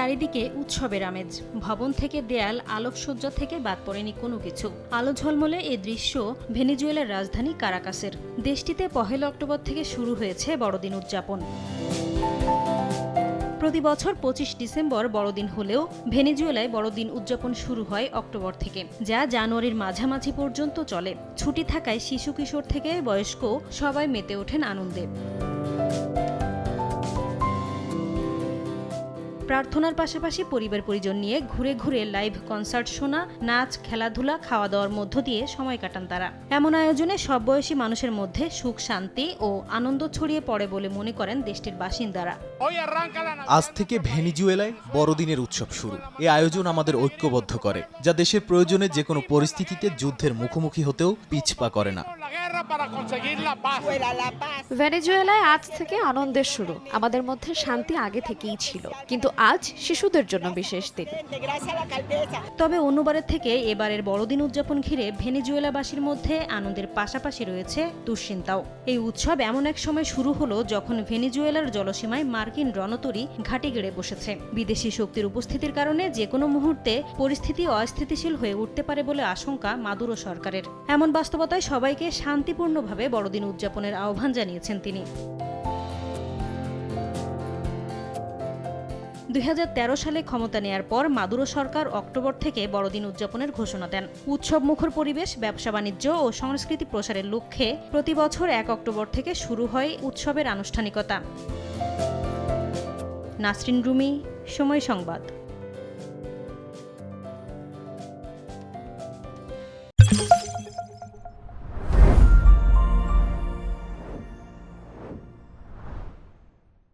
চারিদিকে উৎসবের আমেজ। ভবন থেকে দেয়াল, আলোকসজ্জা থেকে বাদ পড়েনি কোনো কিছু। আলো ঝলমলে এই দৃশ্য ভেনেজুয়েলার রাজধানী কারাকাসের। দেশটিতে ১ অক্টোবর থেকে শুরু হয়েছে বড়দিন উদযাপন। প্রতি বছর ২৫ ডিসেম্বর বড়দিন হলেও ভেনেজুয়েলায় বড়দিন উদযাপন শুরু হয় অক্টোবর থেকে, যা জানুয়ারির মাঝামাঝি পর্যন্ত চলে। ছুটি থাকায় শিশু কিশোর থেকে বয়স্ক সবাই মেতে ওঠেন আনন্দে। প্রার্থনার পাশাপাশি পরিবার পরিজন নিয়ে ঘুরে ঘুরে লাইভ কনসার্ট শোনা, নাচ, খেলাধুলা, খাওয়া দাওয়ার মধ্য দিয়ে সময় কাটান তারা। এমন আয়োজনে সব বয়সী মানুষের মধ্যে সুখ, শান্তি ও আনন্দ ছড়িয়ে পড়ে বলে মনে করেন দেশটির বাসিন্দারা। আজ থেকে ভেনেজুয়েলায় বড়দিনের উৎসব শুরু। এই আয়োজন আমাদের ঐক্যবদ্ধ করে, যা দেশের প্রয়োজনে যে কোনো পরিস্থিতিতে যুদ্ধের মুখোমুখি হতেও পিছপা করে না। ভেনেজুয়েলায় আজ থেকে আনন্দের শুরু। আমাদের মধ্যে শান্তি আগে থেকেই ছিল, কিন্তু আজ শিশুদের জন্য বিশেষ দিন। তবে অন্যবারের থেকে এবারের বড়দিন উদযাপন ঘিরে ভেনেজুয়েলাবাসীর মধ্যে আনন্দের পাশাপাশি রয়েছে দুশ্চিন্তাও। এই উৎসব এমন এক সময় শুরু হলো যখন ভেনেজুয়েলার জলসীমায় মার্কিন রণতরী ঘাঁটি গেড়ে বসেছে। বিদেশি শক্তির উপস্থিতির কারণে যে কোনো মুহূর্তে পরিস্থিতি অস্থিতিশীল হয়ে উঠতে পারে বলে আশঙ্কা মাদুরো সরকারের। এমন বাস্তবতায় সবাইকে শান্তিপূর্ণভাবে বড়দিন উদযাপনের আহ্বান জানিয়েছেন তিনি। ২০১৩ সালে ক্ষমতা নেয়ার পর মাদুরো সরকার অক্টোবর থেকে বড়দিন উদযাপনের ঘোষণা দেন। উৎসব মুখর পরিবেশ, ব্যবসা বাণিজ্য ও সংস্কৃতি প্রসারের লক্ষ্যে প্রতি বছর ১ অক্টোবর থেকে শুরু হয় উৎসবের আনুষ্ঠানিকতা। নাসরিন রুমি, সময় সংবাদ।